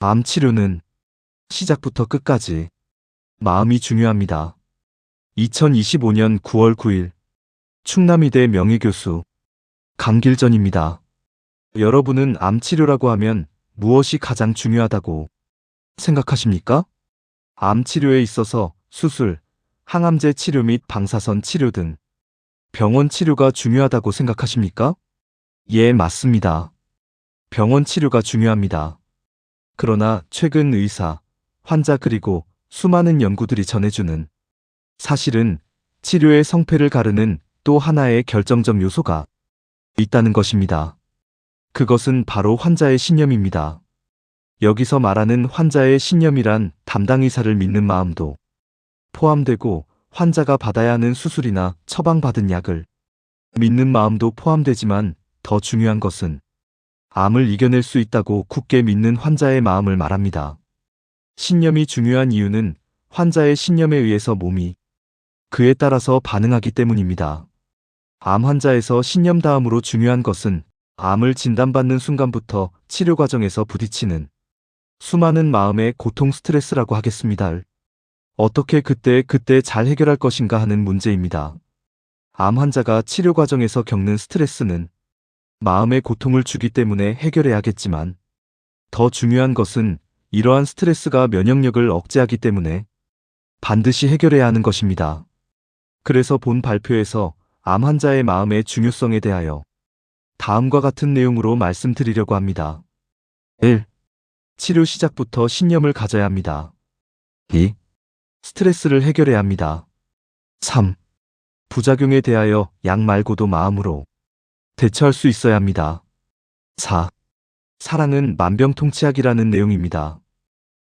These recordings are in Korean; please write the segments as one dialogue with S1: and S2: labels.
S1: 암 치료는 시작부터 끝까지 마음이 중요합니다. 2025년 9월 9일 충남의대 명예교수 강길전입니다. 여러분은 암 치료라고 하면 무엇이 가장 중요하다고 생각하십니까? 암 치료에 있어서 수술, 항암제 치료 및 방사선 치료 등 병원 치료가 중요하다고 생각하십니까? 예, 맞습니다. 병원 치료가 중요합니다. 그러나 최근 의사, 환자 그리고 수많은 연구들이 전해주는 사실은 치료의 성패를 가르는 또 하나의 결정적 요소가 있다는 것입니다. 그것은 바로 환자의 신념입니다. 여기서 말하는 환자의 신념이란 담당 의사를 믿는 마음도 포함되고 환자가 받아야 하는 수술이나 처방받은 약을 믿는 마음도 포함되지만 더 중요한 것은 암을 이겨낼 수 있다고 굳게 믿는 환자의 마음을 말합니다. 신념이 중요한 이유는 환자의 신념에 의해서 몸이 그에 따라서 반응하기 때문입니다. 암 환자에서 신념 다음으로 중요한 것은 암을 진단받는 순간부터 치료 과정에서 부딪히는 수많은 마음의 고통 스트레스라고 하겠습니다. 어떻게 그때 잘 해결할 것인가 하는 문제입니다. 암 환자가 치료 과정에서 겪는 스트레스는 마음의 고통을 주기 때문에 해결해야겠지만 더 중요한 것은 이러한 스트레스가 면역력을 억제하기 때문에 반드시 해결해야 하는 것입니다. 그래서 본 발표에서 암 환자의 마음의 중요성에 대하여 다음과 같은 내용으로 말씀드리려고 합니다. 1. 치료 시작부터 신념을 가져야 합니다. 2. 스트레스를 해결해야 합니다. 3. 부작용에 대하여 약 말고도 마음으로 대처할 수 있어야 합니다. 4. 사랑은 만병통치약이라는 내용입니다.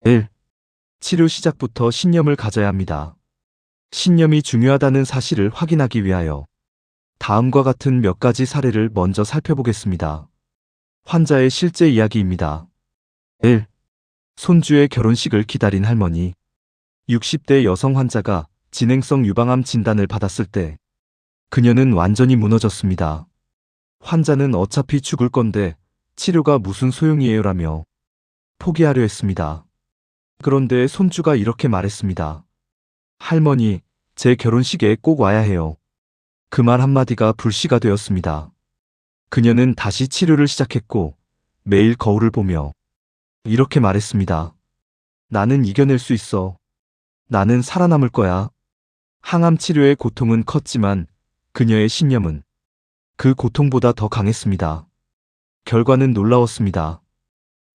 S1: 1. 치료 시작부터 신념을 가져야 합니다. 신념이 중요하다는 사실을 확인하기 위하여 다음과 같은 몇 가지 사례를 먼저 살펴보겠습니다. 환자의 실제 이야기입니다. 1. 손주의 결혼식을 기다린 할머니. 60대 여성 환자가 진행성 유방암 진단을 받았을 때 그녀는 완전히 무너졌습니다. 환자는 어차피 죽을 건데 치료가 무슨 소용이에요라며 포기하려 했습니다. 그런데 손주가 이렇게 말했습니다. 할머니, 제 결혼식에 꼭 와야 해요. 그 말 한마디가 불씨가 되었습니다. 그녀는 다시 치료를 시작했고 매일 거울을 보며 이렇게 말했습니다. 나는 이겨낼 수 있어. 나는 살아남을 거야. 항암 치료의 고통은 컸지만 그녀의 신념은 그 고통보다 더 강했습니다. 결과는 놀라웠습니다.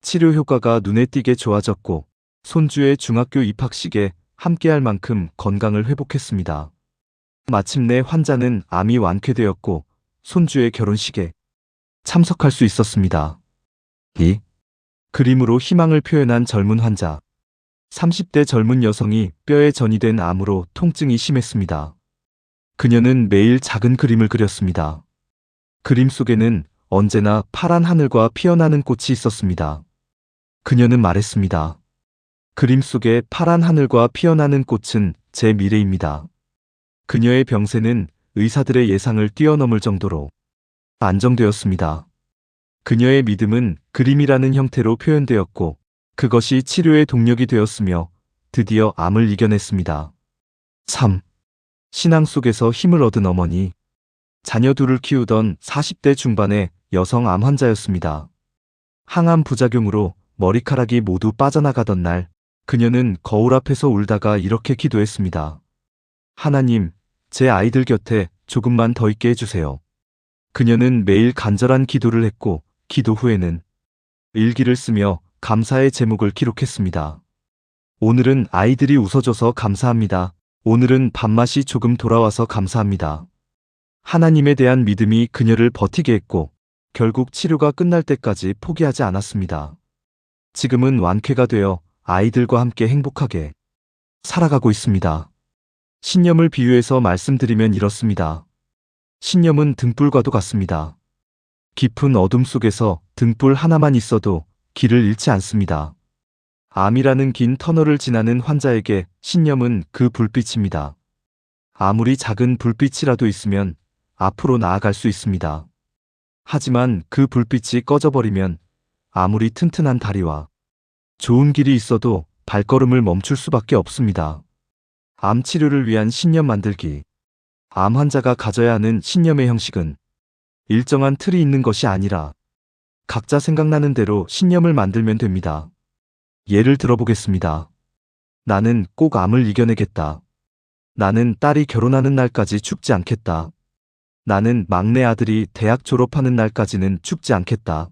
S1: 치료 효과가 눈에 띄게 좋아졌고 손주의 중학교 입학식에 함께할 만큼 건강을 회복했습니다. 마침내 환자는 암이 완쾌되었고 손주의 결혼식에 참석할 수 있었습니다. 2. 그림으로 희망을 표현한 젊은 환자. 30대 젊은 여성이 뼈에 전이된 암으로 통증이 심했습니다. 그녀는 매일 작은 그림을 그렸습니다. 그림 속에는 언제나 파란 하늘과 피어나는 꽃이 있었습니다. 그녀는 말했습니다. 그림 속에 파란 하늘과 피어나는 꽃은 제 미래입니다. 그녀의 병세는 의사들의 예상을 뛰어넘을 정도로 안정되었습니다. 그녀의 믿음은 그림이라는 형태로 표현되었고 그것이 치료의 동력이 되었으며 드디어 암을 이겨냈습니다. 3. 신앙 속에서 힘을 얻은 어머니. 자녀 둘을 키우던 40대 중반의 여성 암 환자였습니다. 항암 부작용으로 머리카락이 모두 빠져나가던 날, 그녀는 거울 앞에서 울다가 이렇게 기도했습니다. 하나님, 제 아이들 곁에 조금만 더 있게 해주세요. 그녀는 매일 간절한 기도를 했고 기도 후에는 일기를 쓰며 감사의 제목을 기록했습니다. 오늘은 아이들이 웃어줘서 감사합니다. 오늘은 밥맛이 조금 돌아와서 감사합니다. 하나님에 대한 믿음이 그녀를 버티게 했고 결국 치료가 끝날 때까지 포기하지 않았습니다. 지금은 완쾌가 되어 아이들과 함께 행복하게 살아가고 있습니다. 신념을 비유해서 말씀드리면 이렇습니다. 신념은 등불과도 같습니다. 깊은 어둠 속에서 등불 하나만 있어도 길을 잃지 않습니다. 암이라는 긴 터널을 지나는 환자에게 신념은 그 불빛입니다. 아무리 작은 불빛이라도 있으면 앞으로 나아갈 수 있습니다. 하지만 그 불빛이 꺼져버리면 아무리 튼튼한 다리와 좋은 길이 있어도 발걸음을 멈출 수밖에 없습니다. 암 치료를 위한 신념 만들기. 암 환자가 가져야 하는 신념의 형식은 일정한 틀이 있는 것이 아니라 각자 생각나는 대로 신념을 만들면 됩니다. 예를 들어보겠습니다. 나는 꼭 암을 이겨내겠다. 나는 딸이 결혼하는 날까지 죽지 않겠다. 나는 막내 아들이 대학 졸업하는 날까지는 죽지 않겠다.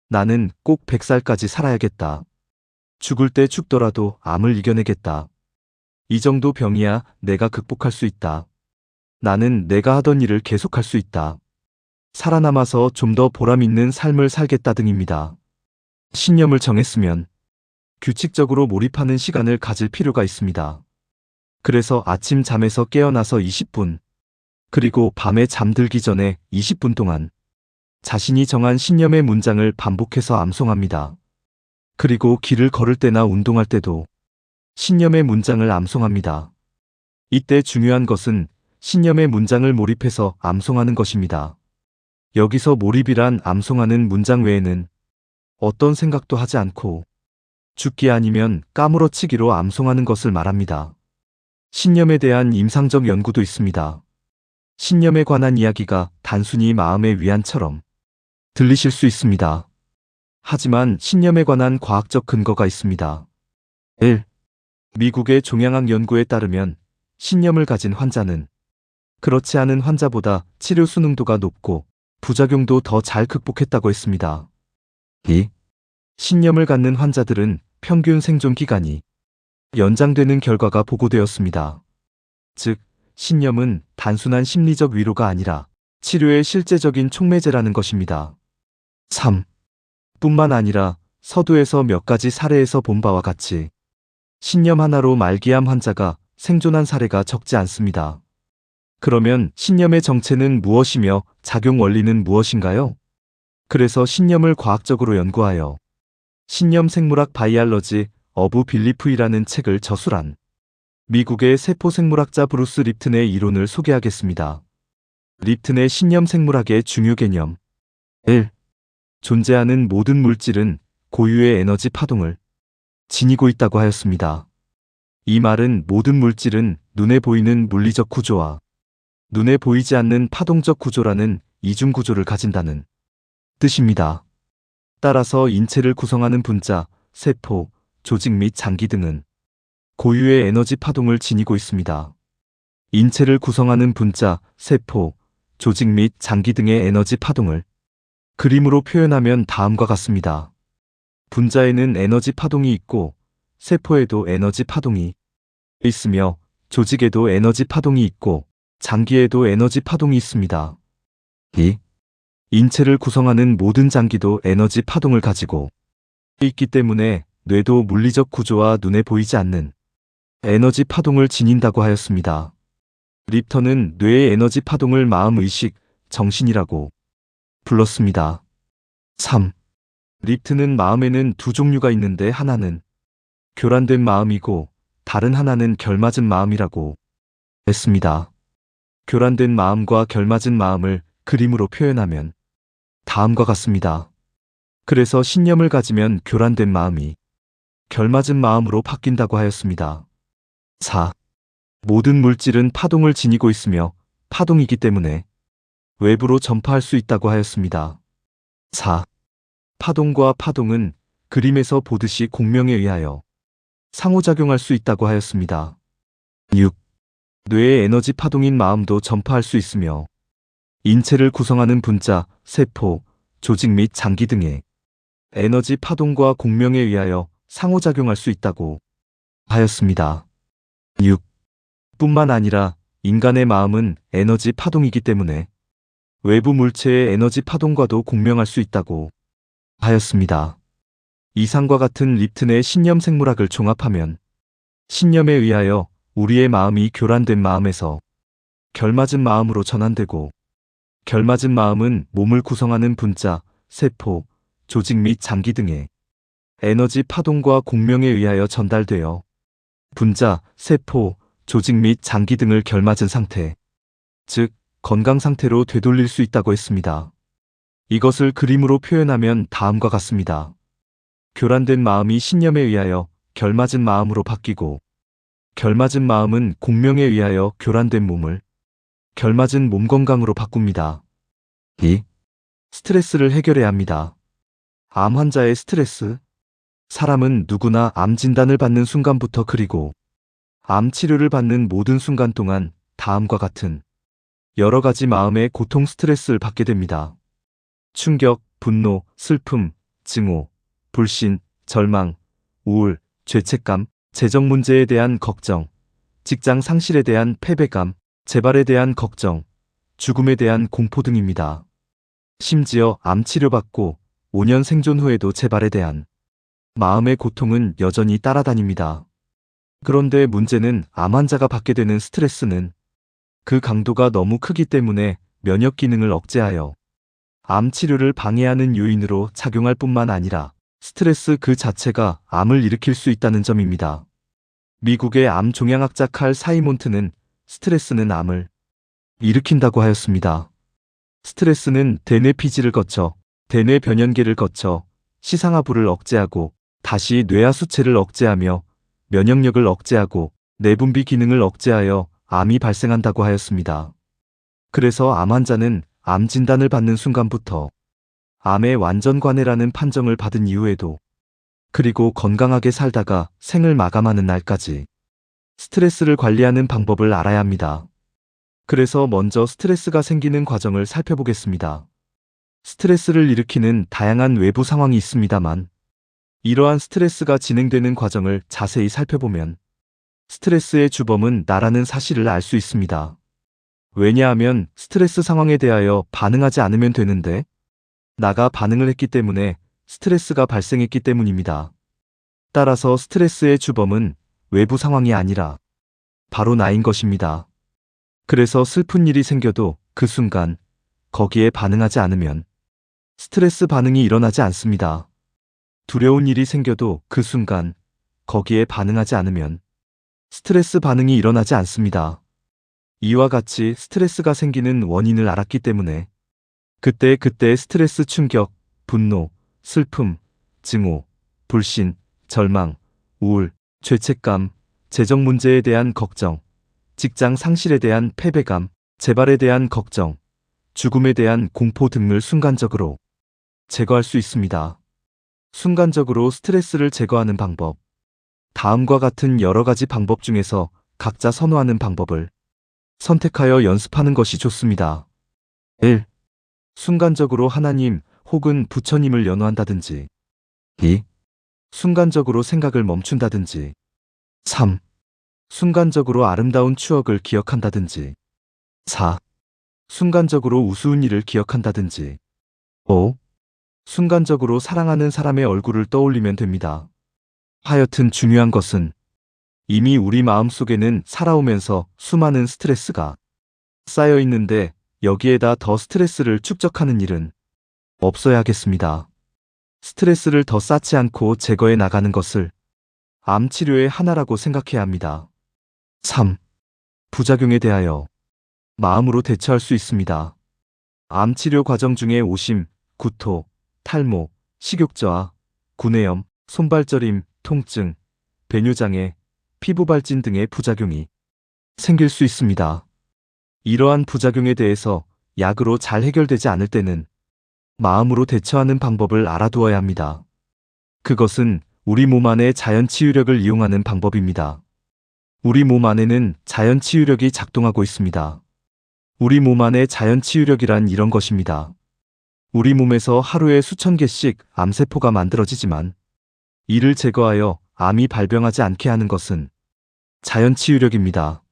S1: 나는 꼭 100살까지 살아야겠다. 죽을 때 죽더라도 암을 이겨내겠다. 이 정도 병이야 내가 극복할 수 있다. 나는 내가 하던 일을 계속할 수 있다. 살아남아서 좀 더 보람 있는 삶을 살겠다 등입니다. 신념을 정했으면 규칙적으로 몰입하는 시간을 가질 필요가 있습니다. 그래서 아침 잠에서 깨어나서 20분, 그리고 밤에 잠들기 전에 20분 동안 자신이 정한 신념의 문장을 반복해서 암송합니다. 그리고 길을 걸을 때나 운동할 때도 신념의 문장을 암송합니다. 이때 중요한 것은 신념의 문장을 몰입해서 암송하는 것입니다. 여기서 몰입이란 암송하는 문장 외에는 어떤 생각도 하지 않고 죽기 아니면 까무러치기로 암송하는 것을 말합니다. 신념에 대한 임상적 연구도 있습니다. 신념에 관한 이야기가 단순히 마음의 위안처럼 들리실 수 있습니다. 하지만 신념에 관한 과학적 근거가 있습니다. 1. 미국의 종양학 연구에 따르면 신념을 가진 환자는 그렇지 않은 환자보다 치료 수능도가 높고 부작용도 더 잘 극복했다고 했습니다. 2. 신념을 갖는 환자들은 평균 생존 기간이 연장되는 결과가 보고되었습니다. 즉, 신념은 단순한 심리적 위로가 아니라 치료의 실제적인 촉매제라는 것입니다. 3. 뿐만 아니라 서두에서 몇 가지 사례에서 본 바와 같이 신념 하나로 말기암 환자가 생존한 사례가 적지 않습니다. 그러면 신념의 정체는 무엇이며 작용 원리는 무엇인가요? 그래서 신념을 과학적으로 연구하여 신념 생물학 바이알러지 어브 빌리프이라는 책을 저술한 미국의 세포생물학자 브루스 립튼의 이론을 소개하겠습니다. 립튼의 신념 생물학의 중요 개념 1. 존재하는 모든 물질은 고유의 에너지 파동을 지니고 있다고 하였습니다. 이 말은 모든 물질은 눈에 보이는 물리적 구조와 눈에 보이지 않는 파동적 구조라는 이중 구조를 가진다는 뜻입니다. 따라서 인체를 구성하는 분자, 세포, 조직 및 장기 등은 고유의 에너지 파동을 지니고 있습니다. 인체를 구성하는 분자, 세포, 조직 및 장기 등의 에너지 파동을 그림으로 표현하면 다음과 같습니다. 분자에는 에너지 파동이 있고 세포에도 에너지 파동이 있으며 조직에도 에너지 파동이 있고 장기에도 에너지 파동이 있습니다. 2. 인체를 구성하는 모든 장기도 에너지 파동을 가지고 있기 때문에 뇌도 물리적 구조와 눈에 보이지 않는 에너지 파동을 지닌다고 하였습니다. 립턴은 뇌의 에너지 파동을 마음, 의식, 정신이라고 불렀습니다. 3. 립튼은 마음에는 두 종류가 있는데 하나는 교란된 마음이고 다른 하나는 결맞은 마음이라고 했습니다. 교란된 마음과 결맞은 마음을 그림으로 표현하면 다음과 같습니다. 그래서 신념을 가지면 교란된 마음이 결맞은 마음으로 바뀐다고 하였습니다. 4. 모든 물질은 파동을 지니고 있으며 파동이기 때문에 외부로 전파할 수 있다고 하였습니다. 4. 파동과 파동은 그림에서 보듯이 공명에 의하여 상호작용할 수 있다고 하였습니다. 6. 뇌의 에너지 파동인 마음도 전파할 수 있으며 인체를 구성하는 분자, 세포, 조직 및 장기 등의 에너지 파동과 공명에 의하여 상호작용할 수 있다고 하였습니다. 6. 뿐만 아니라 인간의 마음은 에너지 파동이기 때문에 외부 물체의 에너지 파동과도 공명할 수 있다고 하였습니다. 이상과 같은 립튼의 신념 생물학을 종합하면 신념에 의하여 우리의 마음이 교란된 마음에서 결맞은 마음으로 전환되고 결맞은 마음은 몸을 구성하는 분자, 세포, 조직 및 장기 등의 에너지 파동과 공명에 의하여 전달되어 분자, 세포, 조직 및 장기 등을 결맞은 상태, 즉 건강 상태로 되돌릴 수 있다고 했습니다. 이것을 그림으로 표현하면 다음과 같습니다. 교란된 마음이 신념에 의하여 결맞은 마음으로 바뀌고, 결맞은 마음은 공명에 의하여 교란된 몸을 결맞은 몸 건강으로 바꿉니다. 2. 스트레스를 해결해야 합니다. 암 환자의 스트레스. 사람은 누구나 암 진단을 받는 순간부터 그리고 암 치료를 받는 모든 순간 동안 다음과 같은 여러 가지 마음의 고통 스트레스를 받게 됩니다. 충격, 분노, 슬픔, 증오, 불신, 절망, 우울, 죄책감, 재정 문제에 대한 걱정, 직장 상실에 대한 패배감, 재발에 대한 걱정, 죽음에 대한 공포 등입니다. 심지어 암 치료받고 5년 생존 후에도 재발에 대한 마음의 고통은 여전히 따라다닙니다. 그런데 문제는 암 환자가 받게 되는 스트레스는 그 강도가 너무 크기 때문에 면역 기능을 억제하여 암 치료를 방해하는 요인으로 작용할 뿐만 아니라 스트레스 그 자체가 암을 일으킬 수 있다는 점입니다. 미국의 암 종양학자 칼 사이몬트는 스트레스는 암을 일으킨다고 하였습니다. 스트레스는 대뇌 피지를 거쳐 대뇌 변연계를 거쳐 시상하부를 억제하고 다시 뇌하수체를 억제하며 면역력을 억제하고 내분비 기능을 억제하여 암이 발생한다고 하였습니다. 그래서 암 환자는 암 진단을 받는 순간부터 암의 완전관해라는 판정을 받은 이후에도 그리고 건강하게 살다가 생을 마감하는 날까지 스트레스를 관리하는 방법을 알아야 합니다. 그래서 먼저 스트레스가 생기는 과정을 살펴보겠습니다. 스트레스를 일으키는 다양한 외부 상황이 있습니다만 이러한 스트레스가 진행되는 과정을 자세히 살펴보면 스트레스의 주범은 나라는 사실을 알 수 있습니다. 왜냐하면 스트레스 상황에 대하여 반응하지 않으면 되는데 나가 반응을 했기 때문에 스트레스가 발생했기 때문입니다. 따라서 스트레스의 주범은 외부 상황이 아니라 바로 나인 것입니다. 그래서 슬픈 일이 생겨도 그 순간 거기에 반응하지 않으면 스트레스 반응이 일어나지 않습니다. 두려운 일이 생겨도 그 순간 거기에 반응하지 않으면 스트레스 반응이 일어나지 않습니다. 이와 같이 스트레스가 생기는 원인을 알았기 때문에 그때그때 스트레스 충격, 분노, 슬픔, 증오, 불신, 절망, 우울, 죄책감, 재정 문제에 대한 걱정, 직장 상실에 대한 패배감, 재발에 대한 걱정, 죽음에 대한 공포 등을 순간적으로 제거할 수 있습니다. 순간적으로 스트레스를 제거하는 방법. 다음과 같은 여러 가지 방법 중에서 각자 선호하는 방법을 선택하여 연습하는 것이 좋습니다. 1. 순간적으로 하나님 혹은 부처님을 연호한다든지. 2. 순간적으로 생각을 멈춘다든지. 3. 순간적으로 아름다운 추억을 기억한다든지. 4. 순간적으로 우스운 일을 기억한다든지. 5. 순간적으로 사랑하는 사람의 얼굴을 떠올리면 됩니다. 하여튼 중요한 것은 이미 우리 마음속에는 살아오면서 수많은 스트레스가 쌓여 있는데 여기에다 더 스트레스를 축적하는 일은 없어야겠습니다. 스트레스를 더 쌓지 않고 제거해 나가는 것을 암 치료의 하나라고 생각해야 합니다. 3. 부작용에 대하여 마음으로 대처할 수 있습니다. 암 치료 과정 중에 오심, 구토, 탈모, 식욕저하, 구내염, 손발저림, 통증, 배뇨장애, 피부발진 등의 부작용이 생길 수 있습니다. 이러한 부작용에 대해서 약으로 잘 해결되지 않을 때는 마음으로 대처하는 방법을 알아두어야 합니다. 그것은 우리 몸 안의 자연 치유력을 이용하는 방법입니다. 우리 몸 안에는 자연 치유력이 작동하고 있습니다. 우리 몸 안의 자연 치유력이란 이런 것입니다. 우리 몸에서 하루에 수천 개씩 암세포가 만들어지지만 이를 제거하여 암이 발병하지 않게 하는 것은 자연 치유력입니다.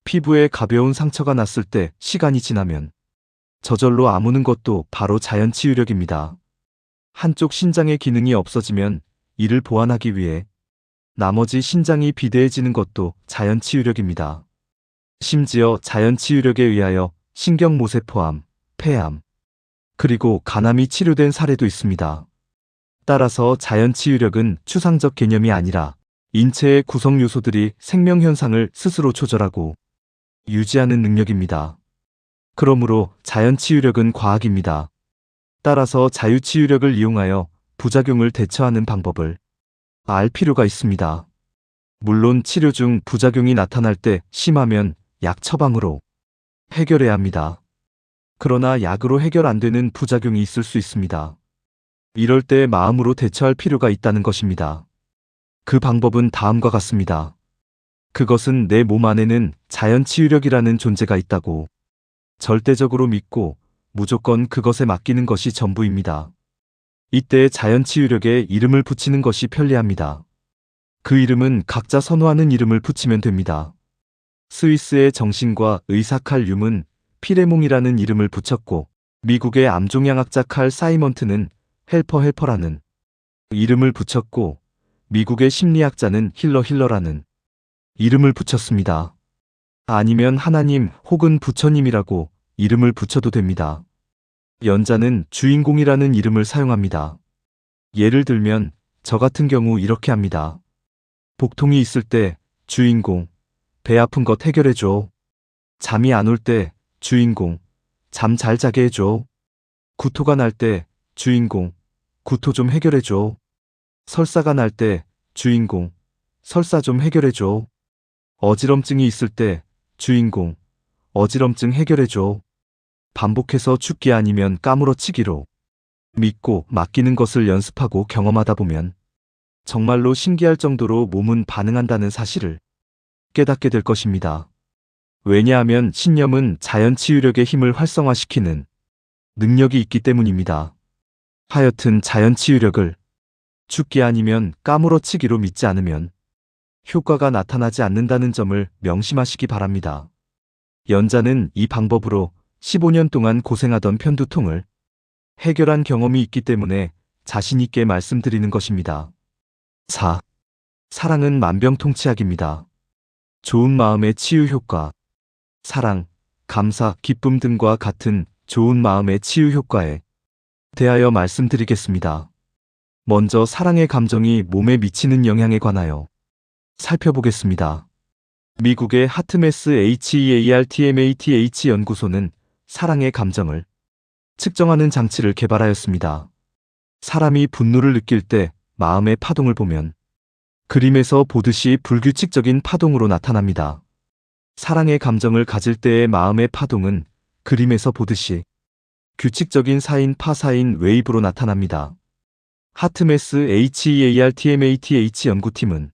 S1: 피부에 가벼운 상처가 났을 때 시간이 지나면 저절로 아무는 것도 바로 자연 치유력입니다. 한쪽 신장의 기능이 없어지면 이를 보완하기 위해 나머지 신장이 비대해지는 것도 자연 치유력입니다. 심지어 자연 치유력에 의하여 신경모세포암, 폐암, 그리고 간암이 치료된 사례도 있습니다. 따라서 자연 치유력은 추상적 개념이 아니라 인체의 구성 요소들이 생명 현상을 스스로 조절하고 유지하는 능력입니다. 그러므로 자연 치유력은 과학입니다. 따라서 자유 치유력을 이용하여 부작용을 대처하는 방법을 알 필요가 있습니다. 물론 치료 중 부작용이 나타날 때 심하면 약 처방으로 해결해야 합니다. 그러나 약으로 해결 안 되는 부작용이 있을 수 있습니다. 이럴 때 마음으로 대처할 필요가 있다는 것입니다. 그 방법은 다음과 같습니다. 그것은 내 몸 안에는 자연 치유력이라는 존재가 있다고 절대적으로 믿고 무조건 그것에 맡기는 것이 전부입니다. 이때 자연 치유력에 이름을 붙이는 것이 편리합니다. 그 이름은 각자 선호하는 이름을 붙이면 됩니다. 스위스의 정신과 의사 칼 융은 피레몽이라는 이름을 붙였고 미국의 암종양학자 칼 사이먼트는 헬퍼라는 이름을 붙였고 미국의 심리학자는 힐러라는 이름을 붙였습니다. 아니면 하나님 혹은 부처님이라고 이름을 붙여도 됩니다. 연자는 주인공이라는 이름을 사용합니다. 예를 들면 저 같은 경우 이렇게 합니다. 복통이 있을 때 주인공, 배 아픈 것 해결해줘. 잠이 안 올 때 주인공, 잠 잘 자게 해줘. 구토가 날 때 주인공, 구토 좀 해결해줘. 설사가 날 때 주인공, 설사 좀 해결해줘. 어지럼증이 있을 때 주인공, 어지럼증 해결해줘. 반복해서 죽기 아니면 까무러치기로 믿고 맡기는 것을 연습하고 경험하다 보면 정말로 신기할 정도로 몸은 반응한다는 사실을 깨닫게 될 것입니다. 왜냐하면 신념은 자연 치유력의 힘을 활성화시키는 능력이 있기 때문입니다. 하여튼 자연 치유력을 죽기 아니면 까무러치기로 믿지 않으면 효과가 나타나지 않는다는 점을 명심하시기 바랍니다. 연자는 이 방법으로 15년 동안 고생하던 편두통을 해결한 경험이 있기 때문에 자신 있게 말씀드리는 것입니다. 4. 사랑은 만병통치약입니다. 좋은 마음의 치유 효과. 사랑, 감사, 기쁨 등과 같은 좋은 마음의 치유 효과에 대하여 말씀드리겠습니다. 먼저 사랑의 감정이 몸에 미치는 영향에 관하여 살펴보겠습니다. 미국의 하트메스 HEARTMATH 연구소는 사랑의 감정을 측정하는 장치를 개발하였습니다. 사람이 분노를 느낄 때 마음의 파동을 보면 그림에서 보듯이 불규칙적인 파동으로 나타납니다. 사랑의 감정을 가질 때의 마음의 파동은 그림에서 보듯이 규칙적인 사인 파사인 웨이브로 나타납니다. 하트메스 HEARTMATH 연구팀은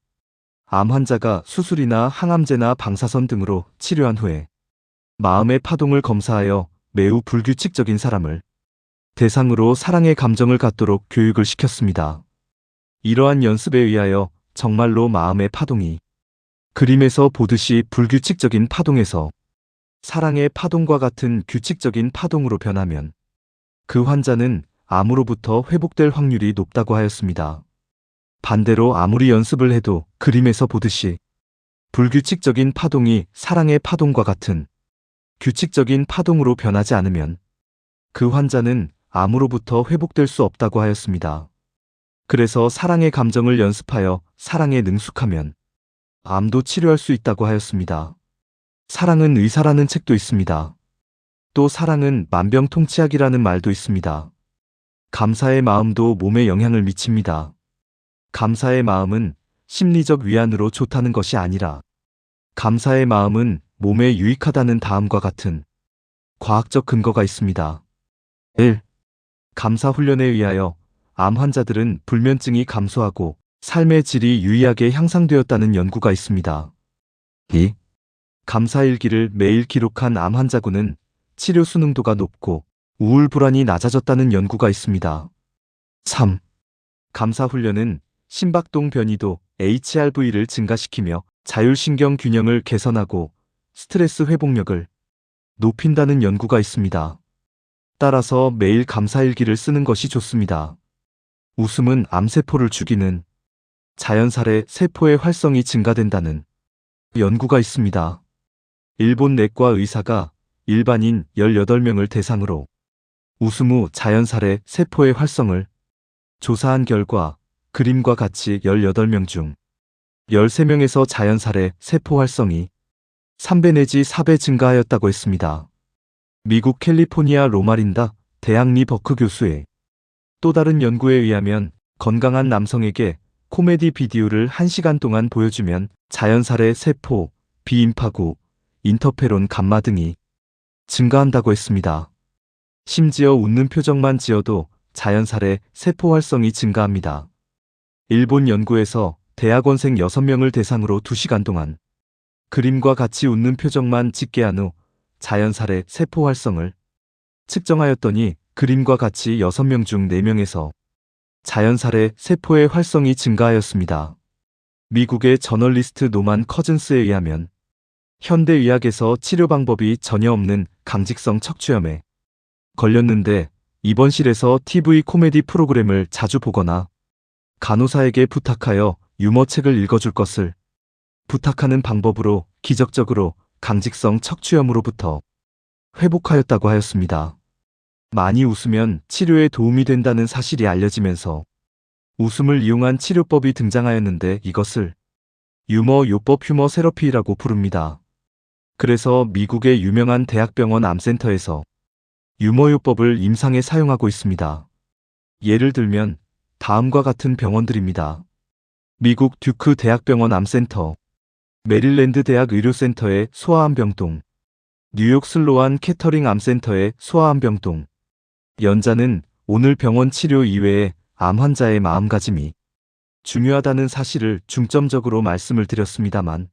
S1: 암 환자가 수술이나 항암제나 방사선 등으로 치료한 후에 마음의 파동을 검사하여 매우 불규칙적인 사람을 대상으로 사랑의 감정을 갖도록 교육을 시켰습니다. 이러한 연습에 의하여 정말로 마음의 파동이 그림에서 보듯이 불규칙적인 파동에서 사랑의 파동과 같은 규칙적인 파동으로 변하면 그 환자는 암으로부터 회복될 확률이 높다고 하였습니다. 반대로 아무리 연습을 해도 그림에서 보듯이 불규칙적인 파동이 사랑의 파동과 같은 규칙적인 파동으로 변하지 않으면 그 환자는 암으로부터 회복될 수 없다고 하였습니다. 그래서 사랑의 감정을 연습하여 사랑에 능숙하면 암도 치료할 수 있다고 하였습니다. 사랑은 의사라는 책도 있습니다. 또 사랑은 만병통치약이라는 말도 있습니다. 감사의 마음도 몸에 영향을 미칩니다. 감사의 마음은 심리적 위안으로 좋다는 것이 아니라 감사의 마음은 몸에 유익하다는 다음과 같은 과학적 근거가 있습니다. 1. 감사 훈련에 의하여 암 환자들은 불면증이 감소하고 삶의 질이 유의하게 향상되었다는 연구가 있습니다. 2. 감사일기를 매일 기록한 암 환자군은 치료 수능도가 높고 우울 불안이 낮아졌다는 연구가 있습니다. 3. 감사 훈련은 심박동 변이도 HRV를 증가시키며 자율신경 균형을 개선하고 스트레스 회복력을 높인다는 연구가 있습니다. 따라서 매일 감사일기를 쓰는 것이 좋습니다. 웃음은 암세포를 죽이는 자연살의 세포의 활성이 증가된다는 연구가 있습니다. 일본 내과 의사가 일반인 18명을 대상으로 웃음 후 자연살의 세포의 활성을 조사한 결과 그림과 같이 18명 중 13명에서 자연살의 세포 활성이 3배 내지 4배 증가하였다고 했습니다. 미국 캘리포니아 로마린다 대학 리 버크 교수의 또 다른 연구에 의하면 건강한 남성에게 코미디 비디오를 1시간 동안 보여주면 자연살의 세포, 비임파구, 인터페론 감마 등이 증가한다고 했습니다. 심지어 웃는 표정만 지어도 자연살의 세포 활성이 증가합니다. 일본 연구에서 대학원생 6명을 대상으로 2시간 동안 그림과 같이 웃는 표정만 짓게 한 후 자연살의 세포 활성을 측정하였더니 그림과 같이 6명 중 4명에서 자연살의 세포의 활성이 증가하였습니다. 미국의 저널리스트 노만 커즌스에 의하면 현대의학에서 치료 방법이 전혀 없는 강직성 척추염에 걸렸는데 입원실에서 TV 코미디 프로그램을 자주 보거나 간호사에게 부탁하여 유머책을 읽어줄 것을 부탁하는 방법으로 기적적으로 강직성 척추염으로부터 회복하였다고 하였습니다. 많이 웃으면 치료에 도움이 된다는 사실이 알려지면서 웃음을 이용한 치료법이 등장하였는데 이것을 유머 요법 휴머 세러피라고 부릅니다. 그래서 미국의 유명한 대학병원 암센터에서 유머 요법을 임상에 사용하고 있습니다. 예를 들면 다음과 같은 병원들입니다. 미국 듀크 대학병원 암센터, 메릴랜드 대학 의료센터의 소아암병동, 뉴욕 슬로안 캐터링 암센터의 소아암병동. 연자는 오늘 병원 치료 이외에 암 환자의 마음가짐이 중요하다는 사실을 중점적으로 말씀을 드렸습니다만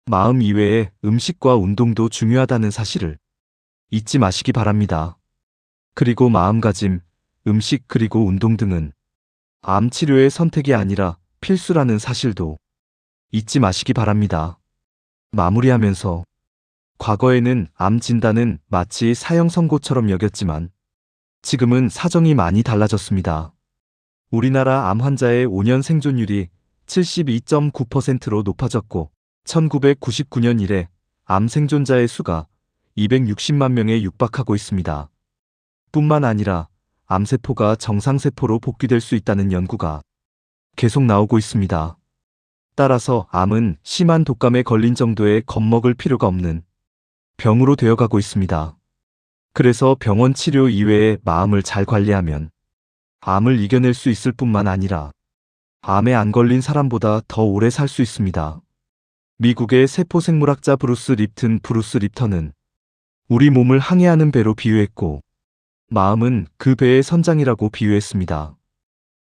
S1: 마음 이외에 음식과 운동도 중요하다는 사실을 잊지 마시기 바랍니다. 그리고 마음가짐, 음식 그리고 운동 등은 암 치료의 선택이 아니라 필수라는 사실도 잊지 마시기 바랍니다. 마무리하면서 과거에는 암 진단은 마치 사형 선고처럼 여겼지만 지금은 사정이 많이 달라졌습니다. 우리나라 암 환자의 5년 생존율이 72.9%로 높아졌고 1999년 이래 암 생존자의 수가 260만 명에 육박하고 있습니다. 뿐만 아니라 암세포가 정상세포로 복귀될 수 있다는 연구가 계속 나오고 있습니다. 따라서 암은 심한 독감에 걸린 정도의 겁먹을 필요가 없는 병으로 되어가고 있습니다. 그래서 병원 치료 이외에 마음을 잘 관리하면 암을 이겨낼 수 있을 뿐만 아니라 암에 안 걸린 사람보다 더 오래 살 수 있습니다. 미국의 세포생물학자 브루스 립턴은 우리 몸을 항해하는 배로 비유했고 마음은 그 배의 선장이라고 비유했습니다.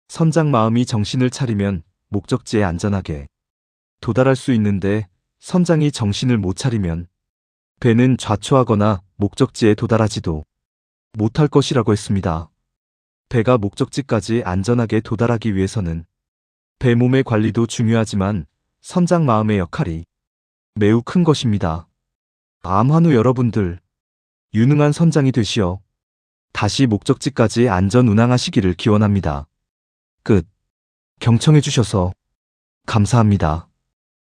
S1: 선장 마음이 정신을 차리면 목적지에 안전하게 도달할 수 있는데 선장이 정신을 못 차리면 배는 좌초하거나 목적지에 도달하지도 못할 것이라고 했습니다. 배가 목적지까지 안전하게 도달하기 위해서는 배 몸의 관리도 중요하지만 선장 마음의 역할이 매우 큰 것입니다. 암 환우 여러분들, 유능한 선장이 되시어 다시 목적지까지 안전 운항하시기를 기원합니다. 끝. 경청해 주셔서 감사합니다.